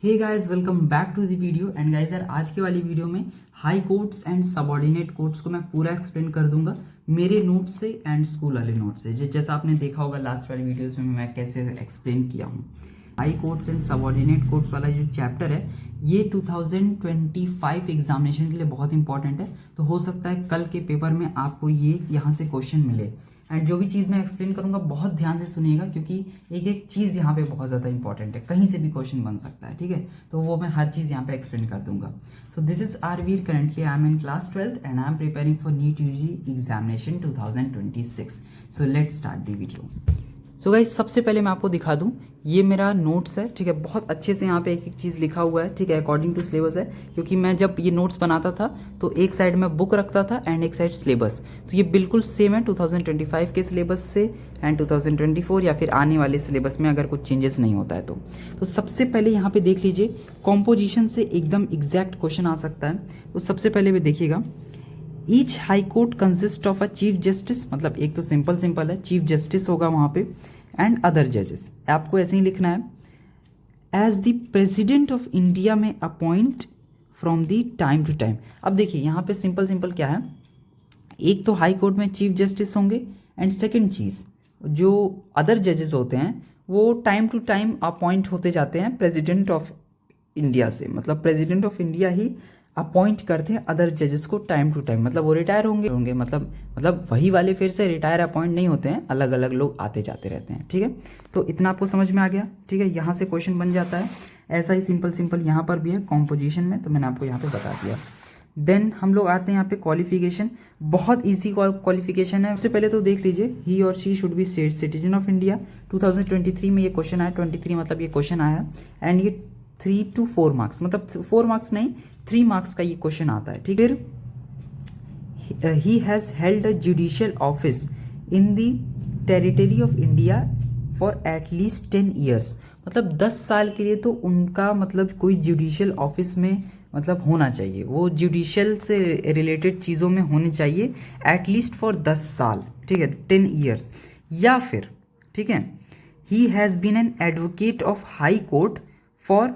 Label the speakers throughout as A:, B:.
A: Hey guys, welcome back to the video. And guys यार, आज की वाली वीडियो में high courts and subordinate courts को मैं पूरा एक्सप्लेन कर दूंगा मेरे नोट्स से एंड स्कूल वाले नोट्स से। जैसा आपने देखा होगा लास्ट वाली वीडियोस में मैं कैसे एक्सप्लेन किया हूँ। High courts and subordinate courts वाला जो चैप्टर है ये 2025 एग्जामिनेशन के लिए बहुत इंपॉर्टेंट है। तो हो सकता है कल के पेपर में आपको ये यहाँ से क्वेश्चन मिले। एंड जो भी चीज़ मैं एक्सप्लेन करूंगा बहुत ध्यान से सुनिएगा, क्योंकि एक एक चीज़ यहाँ पे बहुत ज़्यादा इंपॉर्टेंट है, कहीं से भी क्वेश्चन बन सकता है। ठीक है, तो वो मैं हर चीज़ यहाँ पे एक्सप्लेन कर दूंगा। So this is R Veer, currently I am in class 12th and I am preparing for NEET UG examination 2026। So let's start the video. So guys, सबसे पहले मैं आपको दिखा दूं, ये मेरा नोट्स है। ठीक है, बहुत अच्छे से यहाँ पे एक एक चीज़ लिखा हुआ है। ठीक है, अकॉर्डिंग टू सिलेबस है, क्योंकि मैं जब ये नोट्स बनाता था तो एक साइड में बुक रखता था एंड एक साइड सिलेबस। तो ये बिल्कुल सेम है 2025 के सिलेबस से एंड 2024 या फिर आने वाले सिलेबस में अगर कुछ चेंजेस नहीं होता है तो सबसे पहले यहाँ पे देख लीजिए, कॉम्पोजिशन से एकदम एग्जैक्ट क्वेश्चन आ सकता है। तो सबसे पहले भी देखिएगा, each high court consist of a chief justice, मतलब एक तो सिंपल सिंपल है, चीफ जस्टिस होगा वहाँ पे एंड अदर जजेस। आपको ऐसे ही लिखना है, as the president of India may appoint from the time to time. अब देखिए यहाँ पे सिंपल सिंपल क्या है, एक तो हाई कोर्ट में चीफ जस्टिस होंगे एंड सेकंड चीज़ जो अदर जजेस होते हैं वो टाइम टू टाइम अपॉइंट होते जाते हैं प्रेसिडेंट ऑफ इंडिया से। मतलब प्रेसिडेंट ऑफ इंडिया ही अपॉइंट करते हैं अदर जजेस को टाइम टू टाइम, मतलब वो रिटायर होंगे मतलब वही वाले फिर से रिटायर अपॉइंट नहीं होते हैं, अलग अलग लोग आते जाते रहते हैं। ठीक है, तो इतना आपको समझ में आ गया। ठीक है, यहाँ से क्वेश्चन बन जाता है। ऐसा ही सिंपल सिंपल यहाँ पर भी है कॉम्पोजिशन में, तो मैंने आपको यहाँ पे बता दिया। देन हम लोग आते हैं यहाँ पे क्वालिफिकेशन। बहुत इजी क्वालिफिकेशन है। सबसे पहले तो देख लीजिए, ही और she should be citizen of India. 2023 में ये क्वेश्चन आया, 23 मतलब ये क्वेश्चन आया एंड ये 3 to 4 मार्क्स, मतलब 4 मार्क्स नहीं 3 मार्क्स का ये क्वेश्चन आता है। ठीक है, फिर he has held a judicial office in the territory of India for at least 10 years. मतलब 10 साल के लिए तो उनका मतलब कोई जुडिशियल ऑफिस में मतलब होना चाहिए, वो जुडिशियल से रिलेटेड चीज़ों में होनी चाहिए एटलीस्ट फॉर 10 साल। ठीक है, 10 ईयर्स। या फिर ठीक है, he has been an advocate of high court for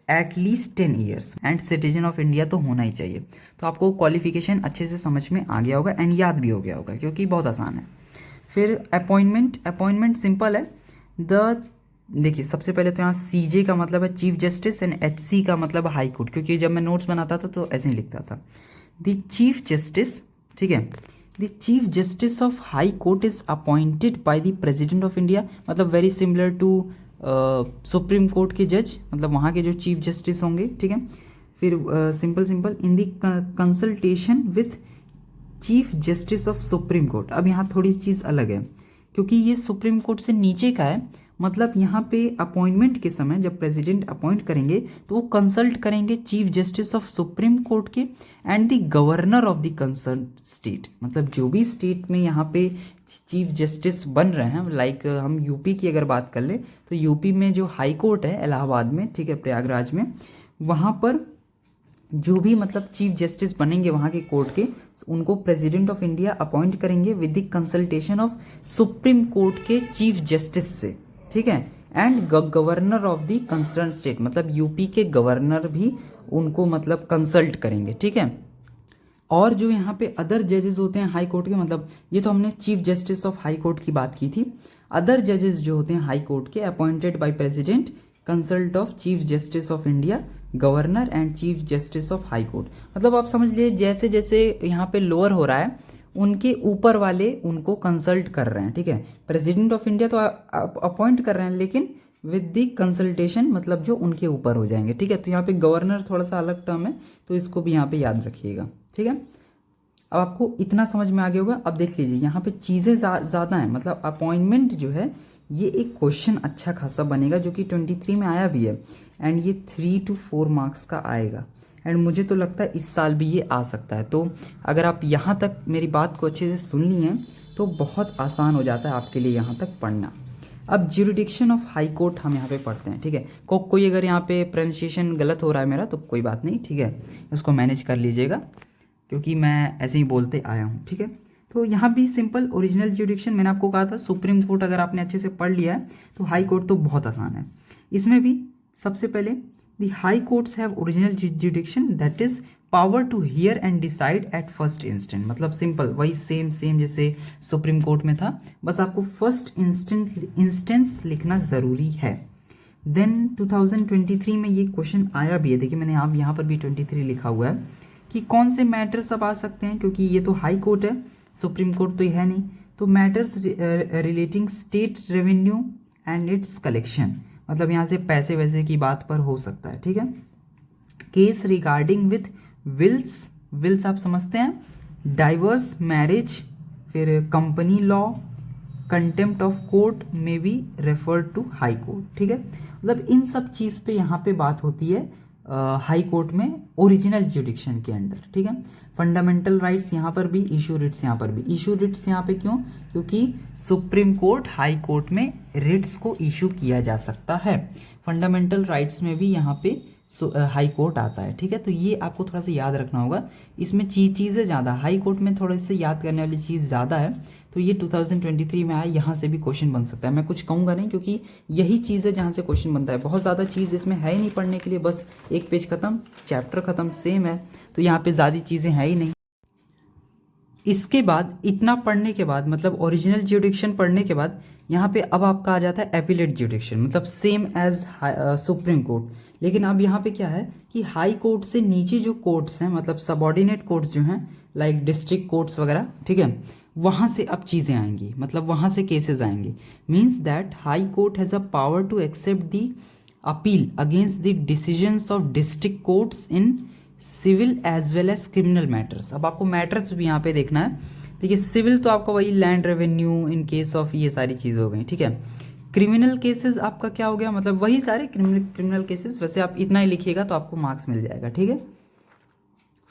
A: at least 10 years and citizen of India तो होना ही चाहिए। तो आपको क्वालिफिकेशन अच्छे से समझ में आ गया होगा एंड याद भी हो गया होगा, क्योंकि बहुत आसान है। फिर अपॉइंटमेंट सिंपल है। देखिए सबसे पहले तो यहाँ सीजे का मतलब है चीफ जस्टिस एंड एचसी का मतलब हाई कोर्ट, क्योंकि जब मैं नोट्स बनाता था तो ऐसे ही लिखता था द चीफ जस्टिस। ठीक है, the chief justice of high court is appointed by the president of India, मतलब very similar to supreme court के जज, मतलब वहाँ के जो चीफ जस्टिस होंगे। ठीक है, फिर simple in the consultation with chief justice of supreme court. अब यहाँ थोड़ी चीज़ अलग है, क्योंकि ये सुप्रीम कोर्ट से नीचे का है। मतलब यहाँ पे अपॉइंटमेंट के समय जब प्रेसिडेंट अपॉइंट करेंगे तो वो कंसल्ट करेंगे chief justice of supreme court के and the governor of the concern state. मतलब जो भी स्टेट में यहाँ पे चीफ जस्टिस बन रहे हैं, लाइक हम यूपी की अगर बात कर ले तो यूपी में जो हाई कोर्ट है इलाहाबाद में, ठीक है, प्रयागराज में, वहाँ पर जो भी मतलब चीफ जस्टिस बनेंगे वहाँ के कोर्ट के, उनको प्रेसिडेंट ऑफ इंडिया अपॉइंट करेंगे with the consultation of supreme court के चीफ जस्टिस से। ठीक है, and governor of the concern state, मतलब यूपी के गवर्नर भी उनको मतलब कंसल्ट करेंगे। ठीक है, और जो यहाँ पे अदर जजेस होते हैं हाई कोर्ट के, मतलब ये तो हमने chief justice of high court की बात की थी। अदर जजेस जो होते हैं हाई कोर्ट के appointed by president, consult of chief justice of India, governor and chief justice of high court. मतलब आप समझ लीजिए जैसे जैसे यहाँ पे लोअर हो रहा है उनके ऊपर वाले उनको कंसल्ट कर रहे हैं। ठीक है, प्रेसिडेंट ऑफ इंडिया तो अपॉइंट कर रहे हैं लेकिन विद द कंसल्टेशन, मतलब जो उनके ऊपर हो जाएंगे। ठीक है, तो यहाँ पे गवर्नर थोड़ा सा अलग टर्म है, तो इसको भी यहाँ पे याद रखिएगा। ठीक है, अब आपको इतना समझ में आ गया होगा। अब देख लीजिए यहाँ पे चीज़ें ज़्यादा हैं, मतलब अपॉइंटमेंट जो है ये एक क्वेश्चन अच्छा खासा बनेगा जो कि 23 में आया भी है एंड ये 3 to 4 मार्क्स का आएगा एंड मुझे तो लगता है इस साल भी ये आ सकता है। तो अगर आप यहाँ तक मेरी बात को अच्छे से सुन ली हैं तो बहुत आसान हो जाता है आपके लिए यहाँ तक पढ़ना। अब ज्यूरिडिक्शन ऑफ हाई कोर्ट हम यहाँ पे पढ़ते हैं। ठीक है, कोई अगर यहाँ पे प्रोनाउंसिएशन गलत हो रहा है मेरा तो कोई बात नहीं, ठीक है, उसको मैनेज कर लीजिएगा, क्योंकि मैं ऐसे ही बोलते आया हूँ। ठीक है, तो यहाँ भी सिंपल ओरिजिनल ज्यूरिडिक्शन मैंने आपको कहा था, सुप्रीम कोर्ट अगर आपने अच्छे से पढ़ लिया है तो हाई कोर्ट तो बहुत आसान है। इसमें भी सबसे पहले the high courts have original jurisdiction that is power to hear and decide at first instance, मतलब सिंपल वही सेम सेम जैसे सुप्रीम कोर्ट में था, बस आपको फर्स्ट इंस्टेंस लिखना ज़रूरी है। देन 2023 में ये क्वेश्चन आया भी है, देखिए मैंने आप यहाँ पर भी 23 लिखा हुआ है कि कौन से मैटर्स अब आ सकते हैं, क्योंकि ये तो हाई कोर्ट है, सुप्रीम कोर्ट तो ये है नहीं, तो matters relating state revenue and it's collection, मतलब यहाँ से पैसे वैसे की बात पर हो सकता है, ठीक है। केस रिगार्डिंग विथ विल्स आप समझते हैं, डाइवर्स मैरिज, फिर company law, contempt of court may be referred to high court, ठीक है। मतलब इन सब चीज़ पे यहाँ पे बात होती है हाई कोर्ट में ओरिजिनल जुडिक्शन के अंडर, ठीक है। फंडामेंटल राइट्स यहाँ पर भी, इशू रिट्स यहाँ पर भी। इशू रिट्स यहाँ पे क्यों? क्योंकि सुप्रीम कोर्ट हाई कोर्ट में रिट्स को इशू किया जा सकता है, फंडामेंटल राइट्स में भी यहाँ पे हाई कोर्ट आता है, ठीक है। तो ये आपको थोड़ा सा याद रखना होगा, इसमें चीज़ें ज़्यादा, हाई कोर्ट में थोड़े से याद करने वाली चीज़ ज़्यादा है, तो ये 2023 में आया, यहाँ से भी क्वेश्चन बन सकता है। मैं कुछ कहूँगा नहीं, क्योंकि यही चीज़ है जहाँ से क्वेश्चन बनता है, बहुत ज़्यादा चीज़ इसमें है ही नहीं पढ़ने के लिए, बस एक पेज खत्म, चैप्टर खत्म, सेम है, तो यहाँ पे ज़्यादा चीज़ें हैं ही नहीं। इसके बाद इतना पढ़ने के बाद, मतलब ओरिजिनल ज्यूडिक्शन पढ़ने के बाद, यहाँ पे अब आपका आ जाता है एपिलेट ज्यूडिक्शन, मतलब सेम एज सुप्रीम कोर्ट, लेकिन अब यहाँ पे क्या है कि हाई कोर्ट से नीचे जो कोर्ट्स हैं, मतलब सबऑर्डिनेट कोर्ट्स जो हैं, लाइक डिस्ट्रिक्ट कोर्ट्स वगैरह, ठीक है, वहाँ से अब चीज़ें आएंगी, मतलब वहाँ से केसेस आएंगे। Means that high court has a power to accept the appeal against the decisions of district courts in civil as well as criminal matters. अब आपको मैटर्स भी यहाँ पे देखना है, देखिए सिविल तो आपका वही land revenue in case of ये सारी चीज़ हो गई, ठीक है। क्रिमिनल केसेस आपका क्या हो गया, मतलब वही सारे क्रिमिनल केसेस, वैसे आप इतना ही लिखिएगा तो आपको मार्क्स मिल जाएगा, ठीक है।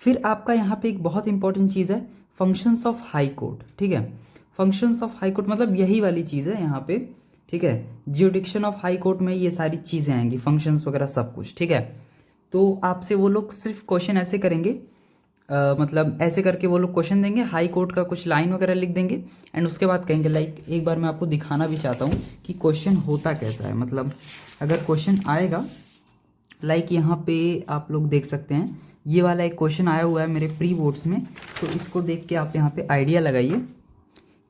A: फिर आपका यहाँ पे एक बहुत इंपॉर्टेंट चीज़ है फंक्शंस ऑफ हाई कोर्ट, ठीक है। फंक्शंस ऑफ हाई कोर्ट मतलब यही वाली चीज़ है यहाँ पे, ठीक है। ज्यूडिक्शन ऑफ हाई कोर्ट में ये सारी चीज़ें आएंगी, फंक्शंस वगैरह सब कुछ, ठीक है। तो आपसे वो लोग सिर्फ क्वेश्चन ऐसे करेंगे, मतलब ऐसे करके वो लोग क्वेश्चन देंगे, हाई कोर्ट का कुछ लाइन वगैरह लिख देंगे, एंड उसके बाद कहेंगे, लाइक एक बार मैं आपको दिखाना भी चाहता हूँ कि क्वेश्चन होता कैसा है। मतलब अगर क्वेश्चन आएगा, लाइक यहाँ पे आप लोग देख सकते हैं, ये वाला एक क्वेश्चन आया हुआ है मेरे प्री बोर्ड्स में, तो इसको देख के आप यहाँ पे आइडिया लगाइए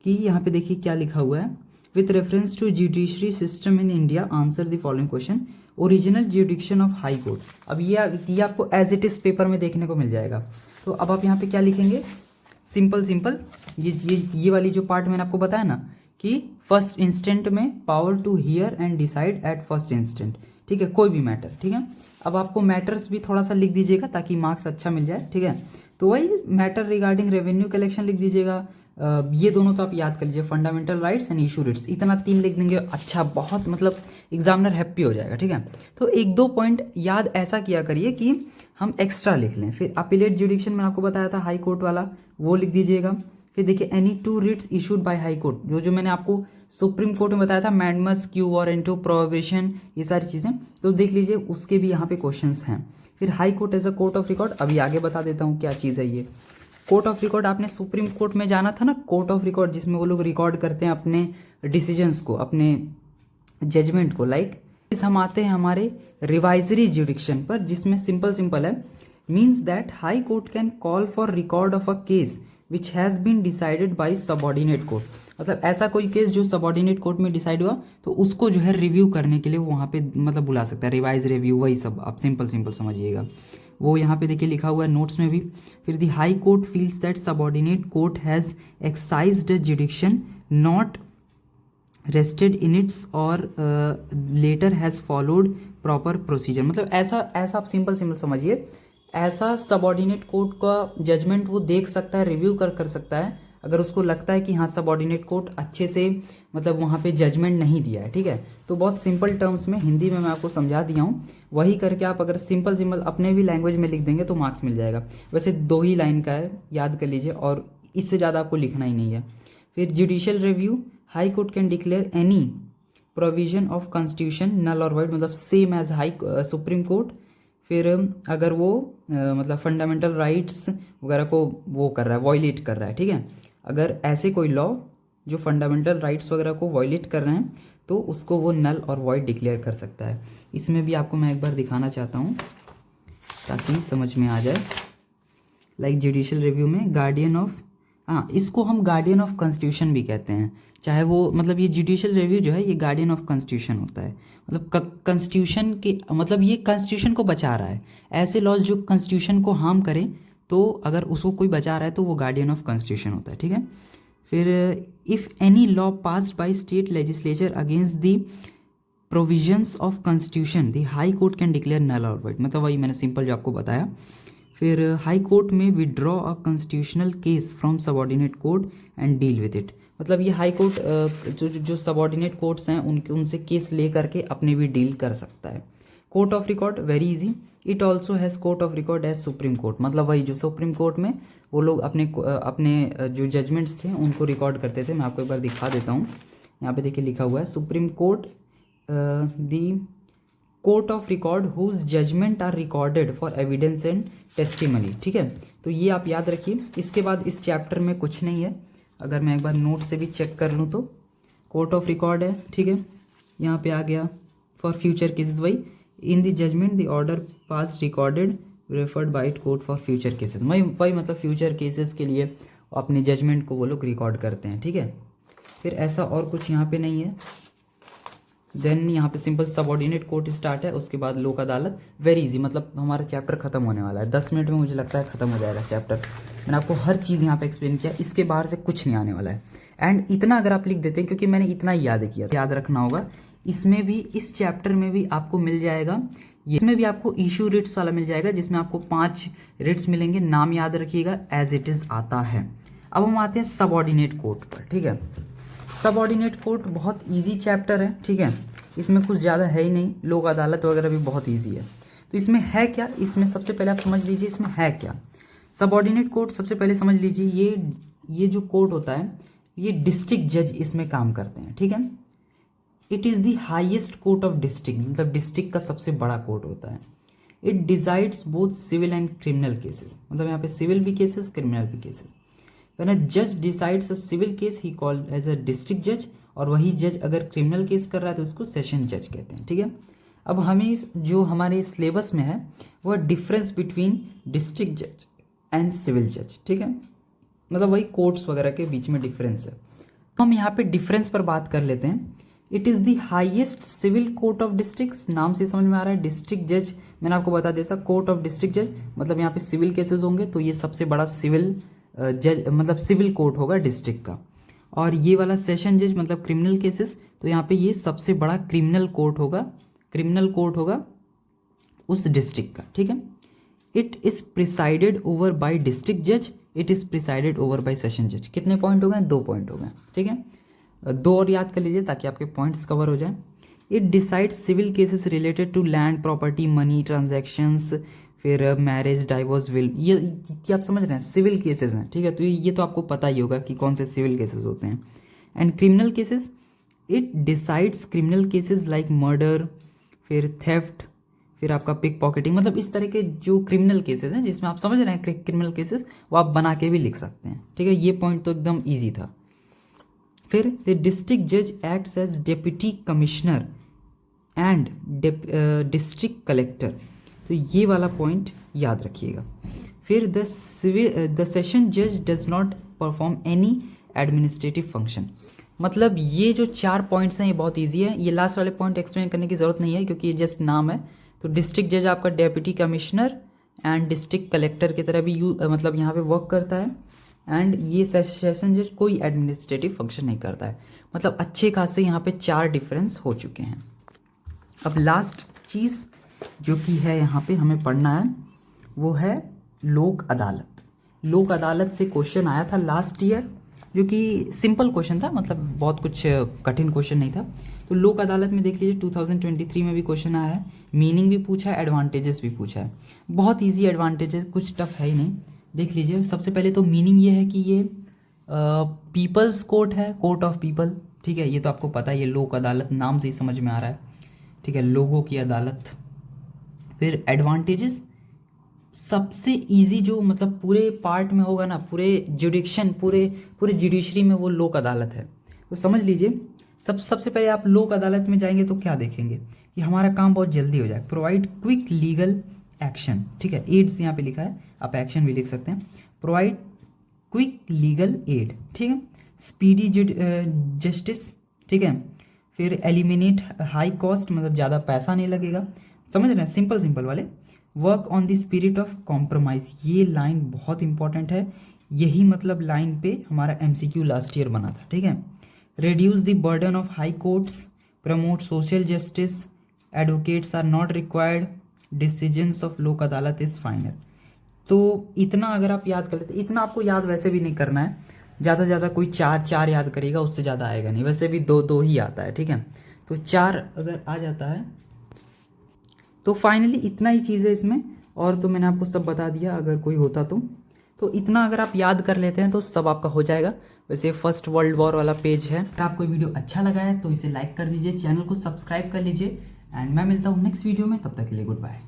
A: कि यहाँ पे देखिए क्या लिखा हुआ है। With reference to judiciary system in India answer the following question, original jurisdiction of high court. अब ये आपको एज इट इज़ पेपर में देखने को मिल जाएगा। तो अब आप यहाँ पे क्या लिखेंगे, सिंपल ये वाली जो पार्ट मैंने आपको बताया ना कि फर्स्ट इंस्टेंट में power to hear and decide at first instance, ठीक है, कोई भी मैटर, ठीक है। अब आपको मैटर्स भी थोड़ा सा लिख दीजिएगा ताकि मार्क्स अच्छा मिल जाए, ठीक है। तो वही मैटर रिगार्डिंग रेवेन्यू कलेक्शन लिख दीजिएगा, ये दोनों तो आप याद कर लीजिए, fundamental rights and issue Ritz, इतना 3 लिख देंगे, अच्छा बहुत, मतलब एग्जामिनर हैप्पी हो जाएगा, ठीक है। तो 1-2 पॉइंट याद ऐसा किया करिए कि हम एक्स्ट्रा लिख लें। फिर अपीलेट जुडिक्शन मैंने आपको बताया था हाई कोर्ट वाला, वो लिख दीजिएगा। फिर देखिए any 2 writs issued by high court, जो मैंने आपको सुप्रीम कोर्ट में बताया था, मैंडमस, क्यू वारंटो, प्रोहिबिशन, ये सारी चीज़ें, तो देख लीजिए उसके भी यहाँ पे क्वेश्चंस हैं। फिर high court as a court of record, अभी आगे बता देता हूँ क्या चीज़ है ये। कोर्ट ऑफ रिकॉर्ड आपने सुप्रीम कोर्ट में जाना था ना, कोर्ट ऑफ रिकॉर्ड जिसमें वो लोग रिकॉर्ड करते हैं अपने डिसीजंस को, अपने जजमेंट को। लाइक हम आते हैं हमारे रिवाइजरी जुडिक्शन पर, जिसमें सिंपल है, means that high court can call for record of a case which has been decided by subordinate court. मतलब ऐसा कोई केस जो सबऑर्डिनेट कोर्ट में डिसाइड हुआ, तो उसको जो है रिव्यू करने के लिए वो वहाँ पे मतलब बुला सकता है, रिवाइज रिव्यू, वही सब आप सिंपल समझिएगा। वो यहाँ पे देखिए लिखा हुआ है नोट्स में भी। फिर the high court feels that subordinate court has exercised a jurisdiction not vested in its और latter has followed proper procedure. मतलब ऐसा आप सिंपल समझिए, ऐसा सबऑर्डिनेट कोर्ट का जजमेंट वो देख सकता है, रिव्यू कर सकता है, अगर उसको लगता है कि हाँ सबऑर्डिनेट कोर्ट अच्छे से मतलब वहाँ पे जजमेंट नहीं दिया है, ठीक है। तो बहुत सिंपल टर्म्स में हिंदी में मैं आपको समझा दिया हूँ, वही करके आप अगर सिंपल अपने भी लैंग्वेज में लिख देंगे तो मार्क्स मिल जाएगा। वैसे 2 ही लाइन का है, याद कर लीजिए, और इससे ज़्यादा आपको लिखना ही नहीं है। फिर judicial review, high court can declare any provision of constitution null और वाइड, मतलब सेम एज सुप्रीम कोर्ट। फिर अगर वो मतलब फंडामेंटल राइट्स वगैरह को वो कर रहा है, वॉयलेट कर रहा है, ठीक है, अगर ऐसे कोई लॉ जो फंडामेंटल राइट्स वगैरह को वॉयलेट कर रहे हैं, तो उसको वो नल और वॉइड डिक्लेयर कर सकता है। इसमें भी आपको मैं एक बार दिखाना चाहता हूँ ताकि समझ में आ जाए। लाइक जुडिशियल रिव्यू में गार्डियन ऑफ, हाँ इसको हम गार्डियन ऑफ कॉन्स्टिट्यूशन भी कहते हैं, चाहे वो मतलब ये जुडिशियल रिव्यू जो है ये गार्डियन ऑफ कॉन्स्टिट्यूशन होता है। मतलब कॉन्स्टिट्यूशन के मतलब ये कॉन्स्टिट्यूशन को बचा रहा है। ऐसे लॉज जो कॉन्स्टिट्यूशन को हार्म करें तो अगर उसको कोई बचा रहा है तो वो गार्डियन ऑफ कॉन्स्टिट्यूशन होता है, ठीक है। फिर if any law passed by state legislature against the provisions of constitution the high court can declare null और वॉइड, मतलब वही मैंने सिंपल जो आपको बताया। फिर हाई कोर्ट में withdraw a constitutional case from subordinate court and deal with it, मतलब ये हाई कोर्ट जो सबऑर्डिनेट कोर्ट्स हैं उनसे केस ले करके अपने भी डील कर सकता है। Court of record very easy, it also has court of record as supreme court, मतलब वही जो सुप्रीम कोर्ट में वो लोग अपने जो जजमेंट्स थे उनको रिकॉर्ड करते थे। मैं आपको एक बार दिखा देता हूँ, यहाँ पे देखिए लिखा हुआ है supreme court the court of record whose judgement are recorded for evidence and testimony, ठीक है। तो ये आप याद रखिए। इसके बाद इस चैप्टर में कुछ नहीं है, अगर मैं एक बार नोट से भी चेक कर लूँ तो कोर्ट ऑफ रिकॉर्ड है, ठीक है। यहाँ पे आ गया फॉर फ्यूचर केसेस, वही in the judgement the order pass recorded referred by it court for future cases, वही मतलब फ्यूचर केसेस के लिए अपने जजमेंट को वो लोग रिकॉर्ड करते हैं, ठीक है। फिर ऐसा और कुछ यहाँ पे नहीं है। देन यहाँ पे सिंपल सबऑर्डिनेट कोर्ट स्टार्ट है, उसके बाद लोक अदालत, वेरी इजी, मतलब हमारा चैप्टर खत्म होने वाला है 10 मिनट में, मुझे लगता है खत्म हो जाएगा चैप्टर। मैंने आपको हर चीज़ यहाँ पे एक्सप्लेन किया, इसके बाहर से कुछ नहीं आने वाला है। एंड इतना अगर आप लिख देते हैं, क्योंकि मैंने इतना ही याद किया, याद रखना होगा। इसमें भी इस चैप्टर में भी आपको मिल जाएगा, इसमें भी आपको इशू रिट्स वाला मिल जाएगा जिसमें आपको 5 रिट्स मिलेंगे, नाम याद रखिएगा एज इट इज़ आता है। अब हम आते हैं सबऑर्डिनेट कोर्ट पर, ठीक है। सबऑर्डिनेट कोर्ट बहुत इजी चैप्टर है, ठीक है, इसमें कुछ ज़्यादा है ही नहीं। लोक अदालत वगैरह भी बहुत इजी है। तो इसमें है क्या, इसमें सबसे पहले आप समझ लीजिए इसमें है क्या। सबऑर्डिनेट कोर्ट सबसे पहले समझ लीजिए, ये जो कोर्ट होता है ये डिस्ट्रिक्ट जज इसमें काम करते हैं, ठीक है। It is the highest court of district, मतलब डिस्ट्रिक्ट का सबसे बड़ा कोर्ट होता है। It decides both civil and criminal cases, मतलब यहाँ पे सिविल भी केसेस क्रिमिनल भी cases. When a judge decides a civil case he called as a district judge, और वही जज अगर क्रिमिनल केस कर रहा है तो उसको सेशन जज कहते हैं, ठीक है। अब हमें जो हमारे सिलेबस में है वो डिफरेंस बिटवीन डिस्ट्रिक्ट जज एंड सिविल जज, ठीक है, मतलब वही कोर्ट्स वगैरह के बीच में डिफरेंस है। तो हम यहाँ पे डिफरेंस पर बात कर लेते हैं। It is the highest civil court of districts, नाम से समझ में आ रहा है। डिस्ट्रिक्ट जज मैंने आपको बता देता, कोर्ट ऑफ डिस्ट्रिक्ट जज मतलब यहाँ पे सिविल केसेस होंगे तो ये सबसे बड़ा सिविल जज मतलब सिविल कोर्ट होगा डिस्ट्रिक्ट का। और ये वाला सेशन जज मतलब क्रिमिनल केसेस, तो यहाँ पे ये सबसे बड़ा क्रिमिनल कोर्ट होगा उस डिस्ट्रिक्ट का, ठीक है। It is presided over by district जज, it is presided over by session जज। कितने पॉइंट हो गए, 2 पॉइंट हो गए, ठीक है। 2 और याद कर लीजिए ताकि आपके पॉइंट्स कवर हो जाए। It decides civil cases related to land property money transactions, फिर मैरिज डाइवोर्स विल, ये आप समझ रहे हैं सिविल केसेस हैं, ठीक है। तो ये तो आपको पता ही होगा कि कौन से सिविल केसेस होते हैं। And criminal cases, it decides criminal cases like murder, फिर थेफ्ट, फिर आपका पिक पॉकेटिंग, मतलब इस तरह के जो क्रिमिनल केसेस हैं जिसमें आप समझ रहे हैं क्रिमिनल केसेस, वो आप बना के भी लिख सकते हैं, ठीक है। ये पॉइंट तो एकदम ईजी था। फिर द डिस्ट्रिक्ट जज acts as deputy commissioner and district collector, तो ये वाला पॉइंट याद रखिएगा। फिर द सेशन जज does not perform any administrative function, मतलब ये जो 4 पॉइंट्स हैं ये बहुत इजी है, ये लास्ट वाले पॉइंट एक्सप्लेन करने की ज़रूरत नहीं है क्योंकि ये जस्ट नाम है। तो डिस्ट्रिक्ट जज आपका deputy commissioner and district collector की तरह भी मतलब यहाँ पे वर्क करता है। एंड ये सेशन जज कोई एडमिनिस्ट्रेटिव फंक्शन नहीं करता है, मतलब अच्छे खासे यहाँ पे 4 डिफरेंस हो चुके हैं। अब लास्ट चीज़ जो कि है यहाँ पे हमें पढ़ना है वो है लोक अदालत। लोक अदालत से क्वेश्चन आया था लास्ट ईयर जो कि सिंपल क्वेश्चन था, मतलब बहुत कुछ कठिन क्वेश्चन नहीं था। तो लोक अदालत में देख लीजिए 2023 में भी क्वेश्चन आया है, मीनिंग भी पूछा है, एडवांटेजेस भी पूछा है। बहुत इजी एडवांटेजेस, कुछ टफ है ही नहीं। देख लीजिए सबसे पहले तो मीनिंग ये है कि ये पीपल्स कोर्ट है, कोर्ट ऑफ पीपल, ठीक है, ये तो आपको पता है। ये लोक अदालत नाम से ही समझ में आ रहा है, ठीक है, लोगों की अदालत। फिर एडवांटेजेस, सबसे इजी जो मतलब पूरे पार्ट में होगा ना, पूरे जुडिक्शन पूरे जुडिशरी में वो लोक अदालत है। तो समझ लीजिए सबसे पहले आप लोक अदालत में जाएंगे तो क्या देखेंगे कि हमारा काम बहुत जल्दी हो जाए। प्रोवाइड क्विक लीगल एक्शन, ठीक है, एड्स यहाँ पे लिखा है, आप एक्शन भी लिख सकते हैं। प्रोवाइड क्विक लीगल एड, ठीक है। स्पीडी जस्टिस, ठीक है। फिर एलिमिनेट हाई कॉस्ट, मतलब ज़्यादा पैसा नहीं लगेगा, समझ रहे हैं, सिंपल सिंपल वाले। Work on the spirit of compromise, ये लाइन बहुत इंपॉर्टेंट है, यही मतलब लाइन पे हमारा MCQ लास्ट ईयर बना था, ठीक है। reduce the burden of high courts, promote social justice, advocates are not required, decisions of लोक अदालत is final। तो इतना अगर आप याद कर लेते, इतना आपको याद वैसे भी नहीं करना है, ज़्यादा से ज़्यादा कोई 4 याद करेगा, उससे ज़्यादा आएगा नहीं, वैसे भी 2 ही आता है, ठीक है। तो 4 अगर आ जाता है तो फाइनली इतना ही चीज़ है इसमें, और तो मैंने आपको सब बता दिया, अगर कोई होता तो इतना अगर आप याद कर लेते हैं तो सब आपका हो जाएगा। वैसे फर्स्ट वर्ल्ड वॉर वाला पेज है। अगर आपको वीडियो अच्छा लगा है तो इसे लाइक कर दीजिए, चैनल को सब्सक्राइब कर लीजिए, एंड मैं मिलता हूँ नेक्स्ट वीडियो में, तब तक के लिए गुड बाय।